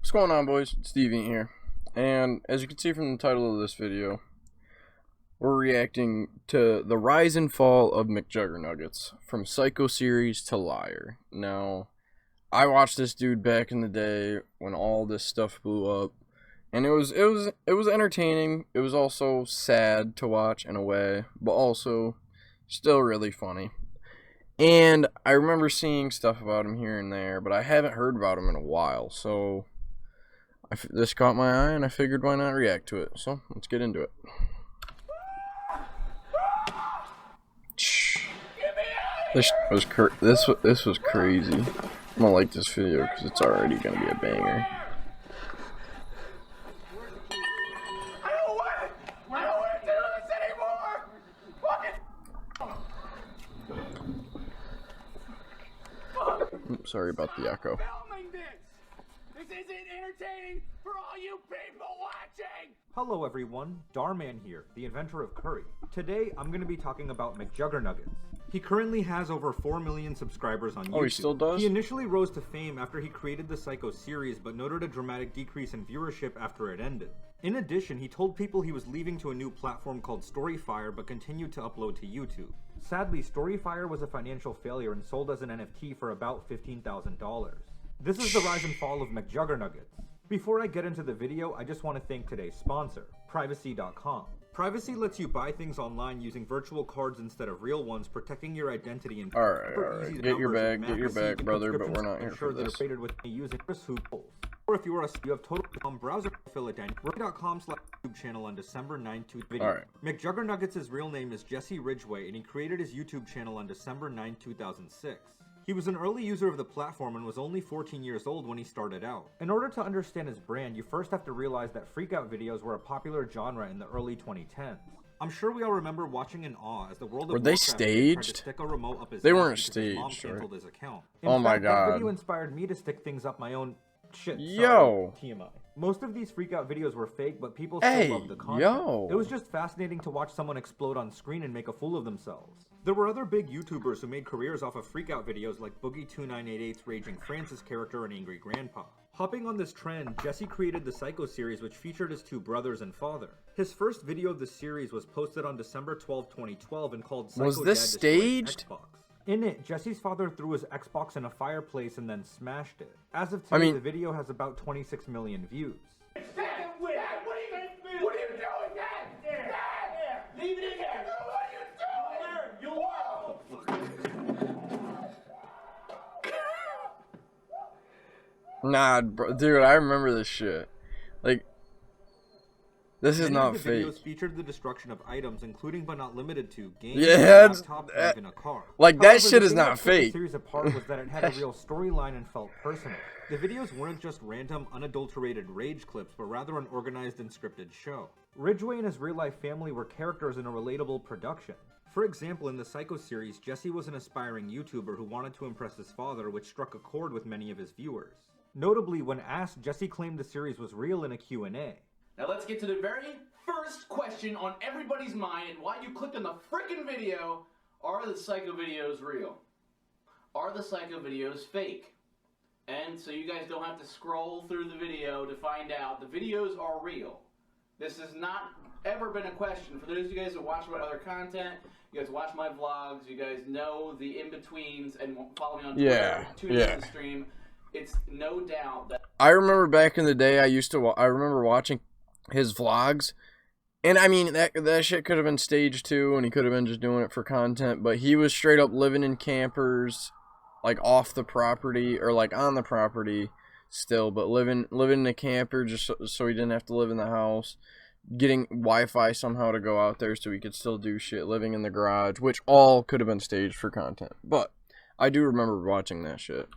What's going on, boys? It's Stevie here, and as you can see from the title of this video, we're reacting to the rise and fall of McJuggerNuggets, from Psycho series to Liar. Now, I watched this dude back in the day when all this stuff blew up, and it was entertaining. It was also sad to watch in a way, but also still really funny. And I remember seeing stuff about him here and there, but I haven't heard about him in a while, so this caught my eye, and I figured why not react to it. So let's get into it. This was crazy. I'm gonna like this video because it's already gonna be a banger. I don't want to do this anymore. Oops, sorry about the echo. This isn't entertaining for all you people watching! Hello everyone, Darman here, the inventor of curry. Today, I'm going to be talking about McJuggerNuggets. He currently has over 4 million subscribers on YouTube. Oh, he still does? He initially rose to fame after he created the Psycho series, but noted a dramatic decrease in viewership after it ended. In addition, he told people he was leaving to a new platform called Storyfire, but continued to upload to YouTube. Sadly, Storyfire was a financial failure and sold as an NFT for about $15,000. This is the rise and fall of McJuggerNuggets. Before I get into the video, I just want to thank today's sponsor, Privacy.com. Privacy lets you buy things online using virtual cards instead of real ones, protecting your identity and Alright. Get your bag, brother, but we're not here for this. That are created with using hooples. Or if you are you have total browser fill it Privacy.com/YouTube channel on December 9th video. Alright. McJuggerNuggets' real name is Jesse Ridgway, and he created his YouTube channel on December 9, 2006. He was an early user of the platform and was only 14 years old when he started out. In order to understand his brand, you first have to realize that freakout videos were a popular genre in the early 2010s. I'm sure we all remember watching in awe as the world of Were they Warcraft staged? tried to stick a remote up his They ass weren't because his mom staged, canceled right? his account. Oh my That God. video inspired me to stick things up my own shit. Yo. Sorry, TMI. Most of these freakout videos were fake, but people still Hey, loved the content. yo. It was just fascinating to watch someone explode on screen and make a fool of themselves. There were other big YouTubers who made careers off of freakout videos like Boogie2988's Raging Francis character and Angry Grandpa. Hopping on this trend, Jesse created the Psycho series, which featured his two brothers and father. His first video of the series was posted on December 12, 2012 and called Psycho Was this Dad Destroys staged? Xbox. In it, Jesse's father threw his Xbox in a fireplace and then smashed it. As of today, the video has about 26 million views. Dad, what are you doing, Dad? Dad! Leave it in there! What are you doing? Nah, bro, dude, I remember this shit. Like, this is not The fake. videos featured the destruction of items, including but not limited to games, Yeah, laptops, and even a car. like, that However, shit the is thing not that set the fake. series apart was that it had a real storyline and felt personal. The videos weren't just random, unadulterated rage clips, but rather an organized and scripted show. Ridgway and his real-life family were characters in a relatable production. For example, in the Psycho series, Jesse was an aspiring YouTuber who wanted to impress his father, which struck a chord with many of his viewers. Notably, when asked, Jesse claimed the series was real in a Q&A. Now let's get to the very first question on everybody's mind and why you clicked on the frickin' video. Are the Psycho videos real? Are the Psycho videos fake? And so you guys don't have to scroll through the video to find out. The videos are real. This has not ever been a question. For those of you guys that watch my other content, you guys watch my vlogs, you guys know the in-betweens and follow me on Twitter, tune into the stream. It's no doubt that I remember back in the day, I remember watching his vlogs, and I mean, that shit could have been staged too, and he could have been just doing it for content, but he was straight up living in campers, like off the property, or like on the property still, but living in a camper just so he didn't have to live in the house, getting Wi-Fi somehow to go out there so he could still do shit, living in the garage, which all could have been staged for content, but I do remember watching that shit.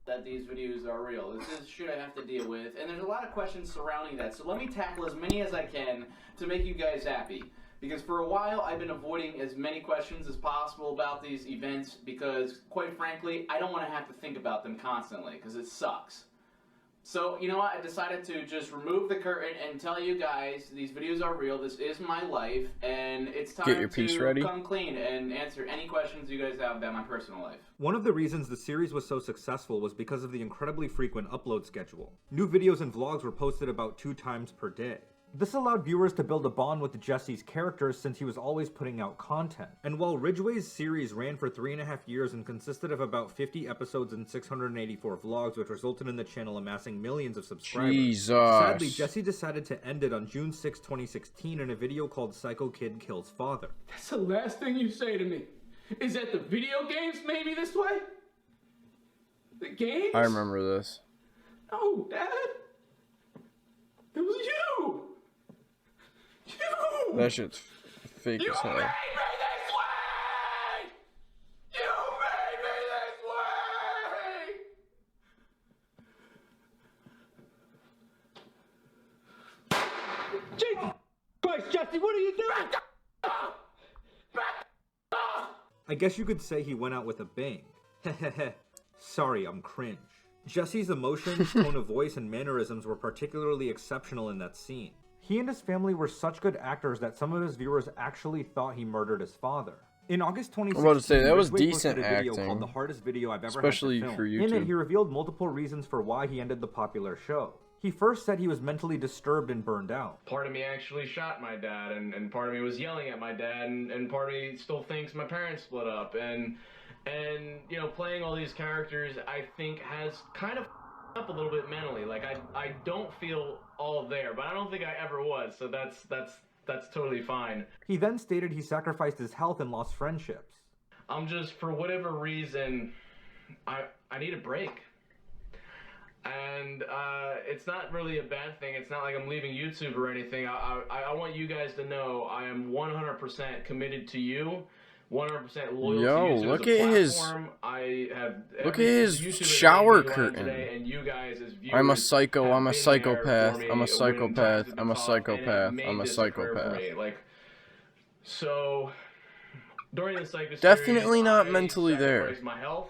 That these videos are real. This is shit I have to deal with, and there's a lot of questions surrounding that, so let me tackle as many as I can to make you guys happy. Because for a while, I've been avoiding as many questions as possible about these events, because, quite frankly, I don't want to have to think about them constantly, because it sucks. So, you know what? I decided to just remove the curtain and tell you guys these videos are real. This is my life, and it's time Get your piece to ready. come clean and answer any questions you guys have about my personal life. One of the reasons the series was so successful was because of the incredibly frequent upload schedule. New videos and vlogs were posted about 2 times per day. This allowed viewers to build a bond with Jesse's characters since he was always putting out content. And while Ridgway's series ran for 3.5 years and consisted of about 50 episodes and 684 vlogs, which resulted in the channel amassing millions of subscribers. Jesus. Sadly, Jesse decided to end it on June 6, 2016 in a video called Psycho Kid Kills Father. That's the last thing you say to me. Is that the video games made me this way? The games? I remember this. No, Dad. It was you. You. That shit's fake You as hell. made me this way. You made me this way. Jesus Christ, Jesse, what are you doing? I guess you could say he went out with a bang. Hehehe. Sorry, I'm cringe. Jesse's emotions, tone of voice, and mannerisms were particularly exceptional in that scene. He and his family were such good actors that some of his viewers actually thought he murdered his father. In August 2016, I'm about to say, that was Ridgway decent posted a video acting, called The Hardest Video I've Ever especially Had to Film. for In it, YouTube. he revealed multiple reasons for why he ended the popular show. He first said he was mentally disturbed and burned out. Part of me actually shot my dad, and part of me was yelling at my dad, and part of me still thinks my parents split up, and you know, playing all these characters, I think has kind of up a little bit mentally. Like I don't feel all there, but I don't think I ever was, so that's totally fine. He then stated he sacrificed his health and lost friendships. I'm just, for whatever reason, I need a break. And it's not really a bad thing. It's not like I'm leaving YouTube or anything. I want you guys to know I am 100% committed to you, 100% loyal Yo, to YouTube look as a at his- platform. I have Look every at his YouTuber that shower made me laugh curtain. today, and you guys as viewers I'm a psycho, have I'm a been psychopath, there for I'm a me when psychopath, times have been I'm a tough, psychopath, and have made I'm a this occur for psychopath. me. Like, so during the psycho Definitely series, not I mentally there. sacrificed my health.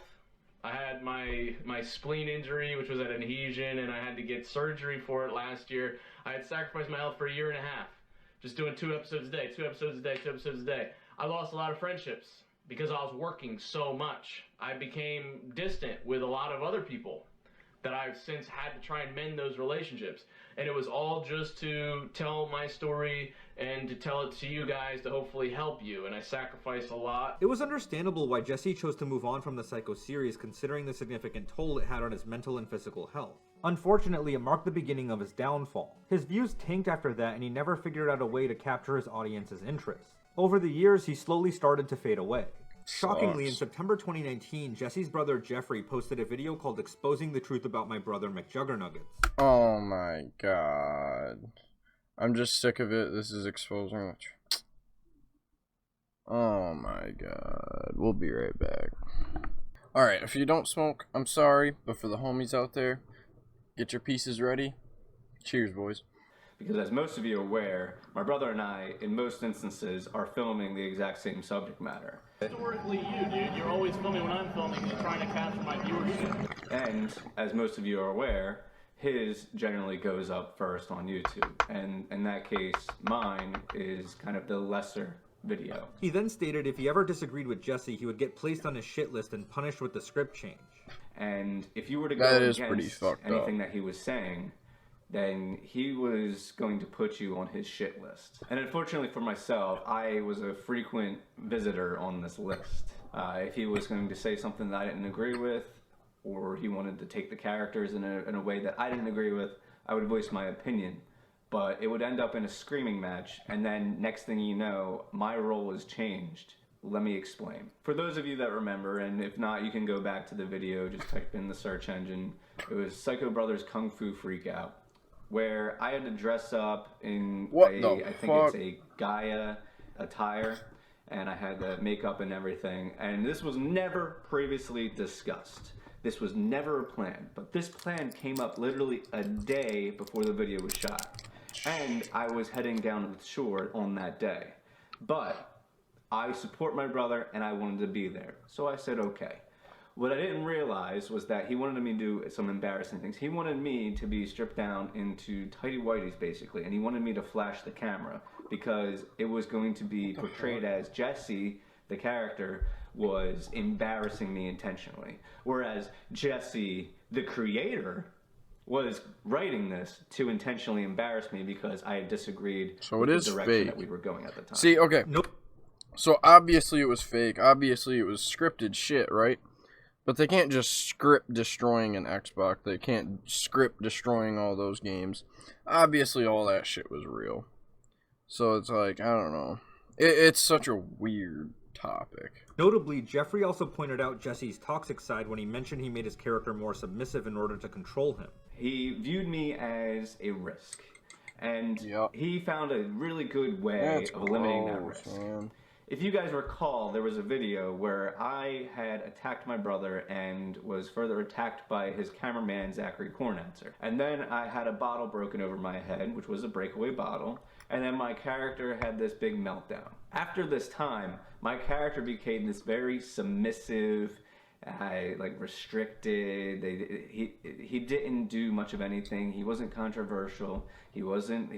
I had my spleen injury, which was an adhesion, and I had to get surgery for it last year. I had sacrificed my health for 1.5 years, just doing 2 episodes a day, 2 episodes a day, 2 episodes a day. I lost a lot of friendships because I was working so much. I became distant with a lot of other people that I've since had to try and mend those relationships. And it was all just to tell my story and to tell it to you guys to hopefully help you. And I sacrificed a lot. It was understandable why Jesse chose to move on from the Psycho series considering the significant toll it had on his mental and physical health. Unfortunately, it marked the beginning of his downfall. His views tanked after that, and he never figured out a way to capture his audience's interest. Over the years, he slowly started to fade away. Shockingly, in Sucks. September 2019, Jesse's brother Jeffrey posted a video called Exposing the Truth About My Brother McJuggerNuggets. Oh my god. I'm just sick of it. This is exposing the truth. Oh my god. We'll be right back. Alright, if you don't smoke, I'm sorry, but for the homies out there, get your pieces ready. Cheers, boys. Because as most of you are aware, my brother and I, in most instances, are filming the exact same subject matter. Historically, you, dude, you're always filming when I'm filming and trying to capture my viewership. And, as most of you are aware, his generally goes up first on YouTube. And in that case, mine is kind of the lesser video. He then stated if he ever disagreed with Jesse, he would get placed on his shit list and punished with the script change. And if you were to That go is pretty against fucked anything up. that he was saying, then he was going to put you on his shit list. And unfortunately for myself, I was a frequent visitor on this list. If he was going to say something that I didn't agree with, or he wanted to take the characters in a way that I didn't agree with, I would voice my opinion. But it would end up in a screaming match, and then next thing you know, my role is changed. Let me explain. For those of you that remember, and if not, you can go back to the video, just type in the search engine. It was Psycho Brothers Kung Fu Freakout, where I had to dress up in I think it's a Gaia attire, and I had the makeup and everything, and this was never previously discussed. This was never a plan, but this plan came up literally a day before the video was shot, and I was heading down to the shore on that day. But I support my brother, and I wanted to be there, so I said okay. What I didn't realize was that he wanted me to do some embarrassing things. He wanted me to be stripped down into tighty whities, basically, and he wanted me to flash the camera because it was going to be portrayed as Jesse, the character, was embarrassing me intentionally. Whereas Jesse, the creator, was writing this to intentionally embarrass me because I had disagreed with the direction that we were going at the time. See, okay. Nope. So obviously it was fake. Obviously it was scripted shit, right? But they can't just script destroying an Xbox. They can't script destroying all those games. Obviously all that shit was real. So it's like, I don't know. It's such a weird topic. Notably, Jeffrey also pointed out Jesse's toxic side when he mentioned he made his character more submissive in order to control him. He viewed me as a risk. And Yep. he found a really good way of eliminating that risk. Man. If you guys recall, there was a video where I had attacked my brother and was further attacked by his cameraman, Zachary Kornatzer. And then I had a bottle broken over my head, which was a breakaway bottle. And then my character had this big meltdown. After this time, my character became this very submissive, like restricted. He didn't do much of anything. He wasn't controversial. He wasn't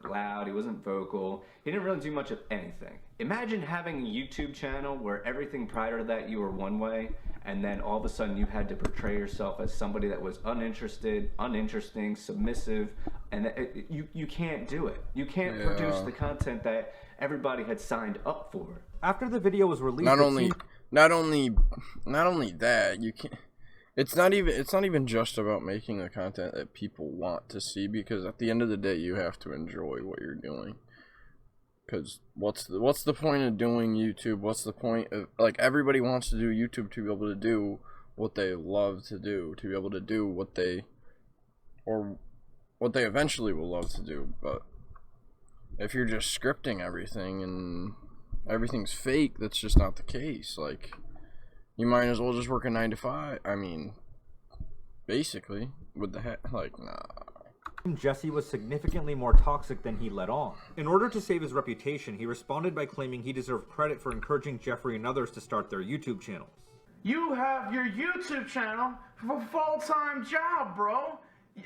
loud. He wasn't vocal. He didn't really do much of anything. Imagine having a YouTube channel where everything prior to that you were one way, and then all of a sudden you had to portray yourself as somebody that was uninterested, uninteresting, submissive, and you can't do it. You can't produce the content that everybody had signed up for. After the video was released, Not only that, you can't. It's not even just about making the content that people want to see, because at the end of the day you have to enjoy what you're doing. Because what's the point of doing YouTube? What's the point of, like, everybody wants to do YouTube to be able to do what they love to do, to be able to do what they eventually will love to do. But if you're just scripting everything and everything's fake, that's just not the case. Like, you might as well just work a 9 to 5. I mean, basically, with the like, nah. Jesse was significantly more toxic than he let on. In order to save his reputation, he responded by claiming he deserved credit for encouraging Jeffrey and others to start their YouTube channels. You have your YouTube channel for a full-time job, bro.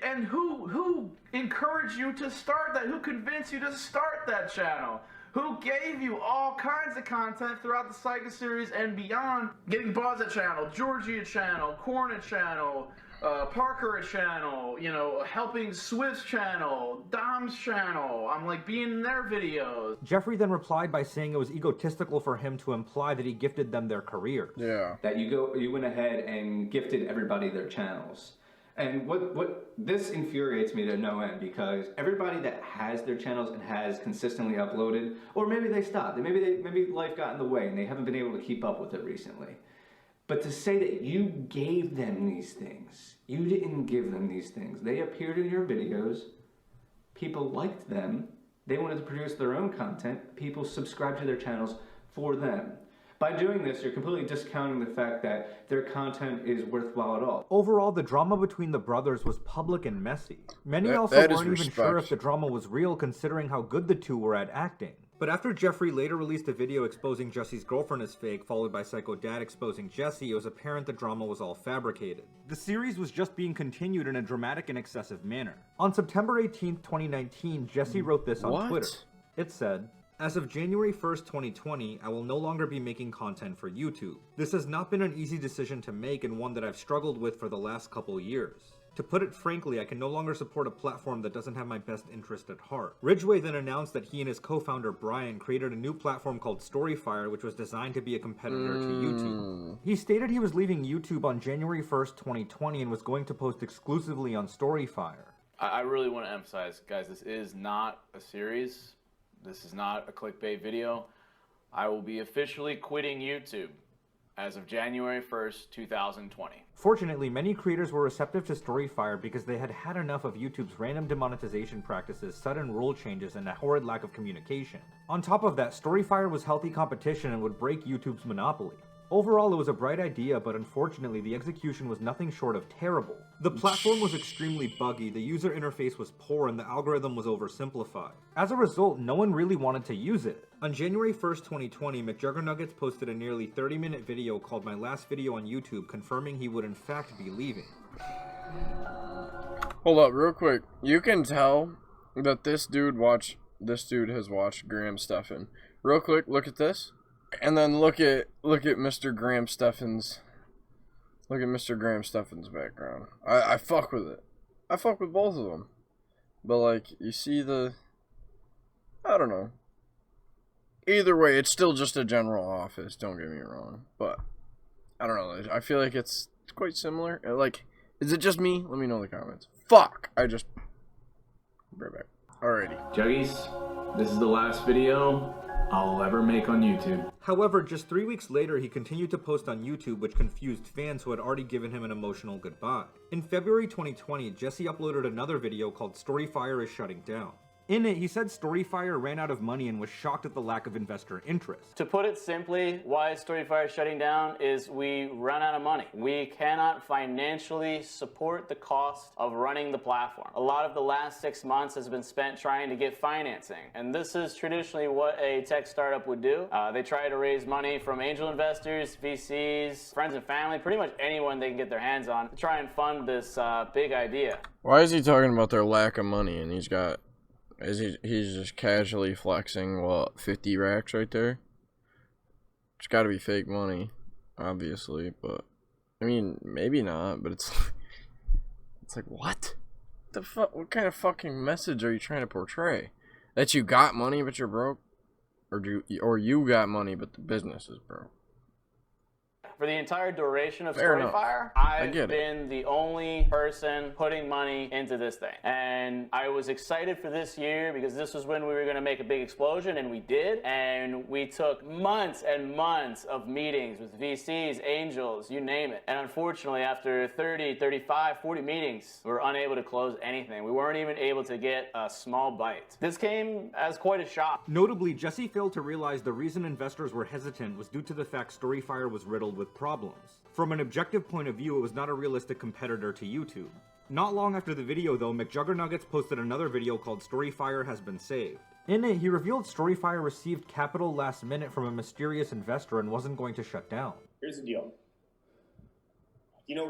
And who encouraged you to start that? Who convinced you to start that channel? Who gave you all kinds of content throughout the Psycho series and beyond? Getting Buzz a channel, Georgie a channel, Corn a channel, Parker a channel, you know, helping Swift's channel, Dom's channel. I'm like being in their videos. Jeffrey then replied by saying it was egotistical for him to imply that he gifted them their careers. Yeah. That you went ahead and gifted everybody their channels. And what this infuriates me to no end, because everybody that has their channels and has consistently uploaded, or maybe they stopped, maybe life got in the way and they haven't been able to keep up with it recently. But to say that you gave them these things, you didn't give them these things. They appeared in your videos, people liked them, they wanted to produce their own content, people subscribed to their channels for them. By doing this, you're completely discounting the fact that their content is worthwhile at all. Overall, the drama between the brothers was public and messy. Many also weren't even sure if the drama was real, considering how good the two were at acting. But after Jeffrey later released a video exposing Jesse's girlfriend as fake, followed by Psycho Dad exposing Jesse, it was apparent the drama was all fabricated. The series was just being continued in a dramatic and excessive manner. On September 18th, 2019, Jesse wrote this on Twitter. It said, "As of January 1st, 2020, I will no longer be making content for YouTube. This has not been an easy decision to make and one that I've struggled with for the last couple years. To put it frankly, I can no longer support a platform that doesn't have my best interest at heart." Ridgway then announced that he and his co-founder Brian created a new platform called Storyfire, which was designed to be a competitor to YouTube. He stated he was leaving YouTube on January 1st, 2020 and was going to post exclusively on Storyfire. I really want to emphasize, guys, this is not a series. This is not a clickbait video. I will be officially quitting YouTube as of January 1st, 2020. Fortunately, many creators were receptive to Storyfire because they had had enough of YouTube's random demonetization practices, sudden rule changes, and a horrid lack of communication. On top of that, Storyfire was healthy competition and would break YouTube's monopoly. Overall, it was a bright idea, but unfortunately the execution was nothing short of terrible. The platform was extremely buggy, the user interface was poor, and the algorithm was oversimplified. As a result, no one really wanted to use it. On January 1st, 2020, McJuggerNuggets posted a nearly 30-minute video called My Last Video on YouTube confirming he would in fact be leaving. Hold up, real quick. You can tell that this dude has watched Graham Stephan. Real quick, look at this. And then look at Mr. Graham Stephan's. Look at Mr. Graham Stephan's background. I fuck with it. I fuck with both of them. But, like, you see the... I don't know. Either way, it's still just a general office. Don't get me wrong. But, I don't know. I feel like it's quite similar. Like, is it just me? Let me know in the comments. Fuck! Right back. Alrighty. Juggies, this is the last video I'll ever make on YouTube. However, just 3 weeks later, he continued to post on YouTube, which confused fans who had already given him an emotional goodbye. In February 2020, Jesse uploaded another video called Storyfire is Shutting Down. In it, he said Storyfire ran out of money and was shocked at the lack of investor interest. To put it simply, why Storyfire is shutting down is we run out of money. We cannot financially support the cost of running the platform. A lot of the last 6 months has been spent trying to get financing, and this is traditionally what a tech startup would do. They try to raise money from angel investors, VCs, friends and family, pretty much anyone they can get their hands on to try and fund this big idea. Why is he talking about their lack of money and he's just casually flexing, what, 50 racks right there? It's gotta be fake money, obviously, but, I mean, maybe not, but it's like, what? The fuck? What kind of fucking message are you trying to portray? That you got money but you're broke? Or you got money but the business is broke? For the entire duration of Fair enough. Storyfire, I've been the only person putting money into this thing. And I was excited for this year because this was when we were going to make a big explosion, and we did. And we took months and months of meetings with VCs, angels, you name it. And unfortunately, after 30, 35, 40 meetings, we were unable to close anything. We weren't even able to get a small bite. This came as quite a shock. Notably, Jesse failed to realize the reason investors were hesitant was due to the fact Storyfire was riddled with problems. From an objective point of view, it was not a realistic competitor to YouTube. Not long after the video though, McJuggerNuggets posted another video called Storyfire Has Been Saved. In it, he revealed Storyfire received capital last minute from a mysterious investor and wasn't going to shut down. Here's the deal. You know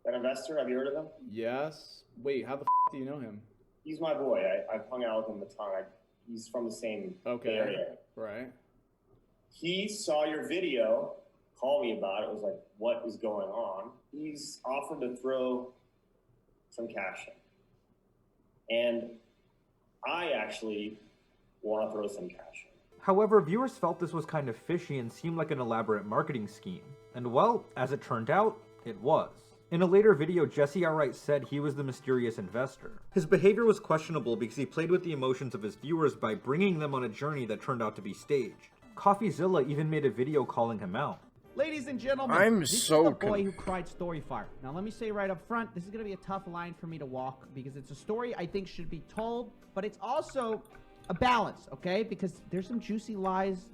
that investor? Have you heard of him? Yes. Wait, how the do you know him? He's my boy. I've hung out with him a ton. He's from the same area. Right. He saw your video, called me about it, was like, what is going on? He's offered to throw some cash in. And I actually want to throw some cash in. However, viewers felt this was kind of fishy and seemed like an elaborate marketing scheme. And well, as it turned out, it was. In a later video, Jesse outright said he was the mysterious investor. His behavior was questionable because he played with the emotions of his viewers by bringing them on a journey that turned out to be staged. CoffeeZilla even made a video calling him out. Ladies and gentlemen, this is the boy who cried Storyfire. Now let me say right up front, this is going to be a tough line for me to walk because it's a story I think should be told, but it's also a balance, okay? Because there's some juicy lies,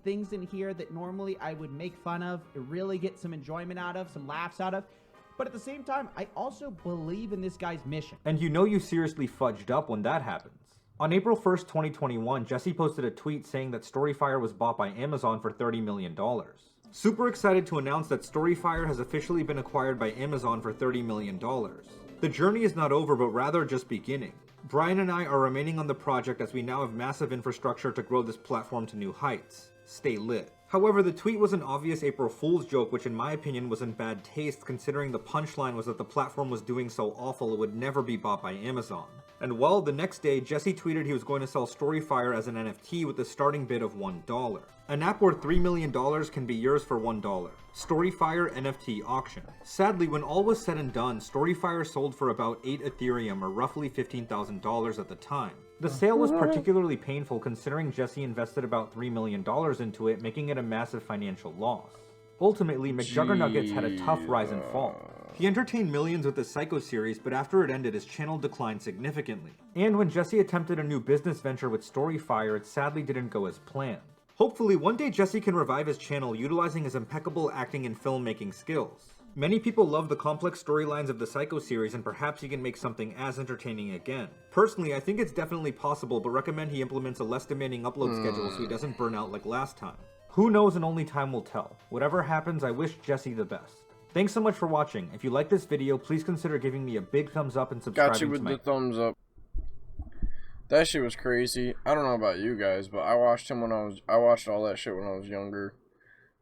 things in here that normally I would make fun of, really get some enjoyment out of, some laughs out of. But at the same time, I also believe in this guy's mission. And you know you seriously fudged up when that happens. On April 1st, 2021, Jesse posted a tweet saying that Storyfire was bought by Amazon for $30 million. Super excited to announce that Storyfire has officially been acquired by Amazon for $30 million. The journey is not over, but rather just beginning. Brian and I are remaining on the project as we now have massive infrastructure to grow this platform to new heights. Stay lit. However, the tweet was an obvious April Fool's joke, which in my opinion was in bad taste considering the punchline was that the platform was doing so awful it would never be bought by Amazon. And well, the next day, Jesse tweeted he was going to sell Storyfire as an NFT with a starting bid of $1. An app worth $3 million can be yours for $1. Storyfire NFT auction. Sadly, when all was said and done, Storyfire sold for about 8 Ethereum or roughly $15,000 at the time. The sale was particularly painful considering Jesse invested about $3 million into it, making it a massive financial loss. Ultimately, McJuggerNuggets had a tough rise and fall. He entertained millions with the Psycho series, but after it ended, his channel declined significantly. And when Jesse attempted a new business venture with Storyfire, it sadly didn't go as planned. Hopefully, one day Jesse can revive his channel utilizing his impeccable acting and filmmaking skills. Many people love the complex storylines of the Psycho series, and perhaps he can make something as entertaining again. Personally, I think it's definitely possible, but recommend he implements a less demanding upload schedule so he doesn't burn out like last time. Who knows, and only time will tell. Whatever happens, I wish Jesse the best. Thanks so much for watching. If you like this video, please consider giving me a big thumbs up and subscribing Got you with to my... the thumbs up. That shit was crazy. I don't know about you guys, but I watched him I watched all that shit when I was younger.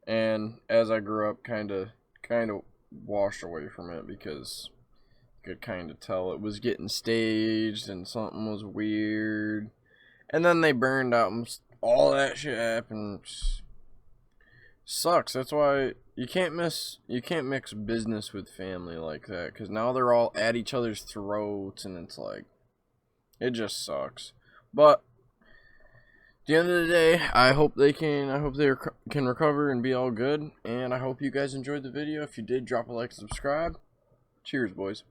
And as I grew up, kind of washed away from it because you could kind of tell it was getting staged and something was weird. And then they burned out and all that shit happened. Sucks. That's why you can't mix business with family like that, because now they're all at each other's throats, and it's like, it just sucks. But at the end of the day, I hope they can recover and be all good, and I hope you guys enjoyed the video. If you did, drop a like and subscribe. Cheers, boys.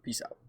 Peace out.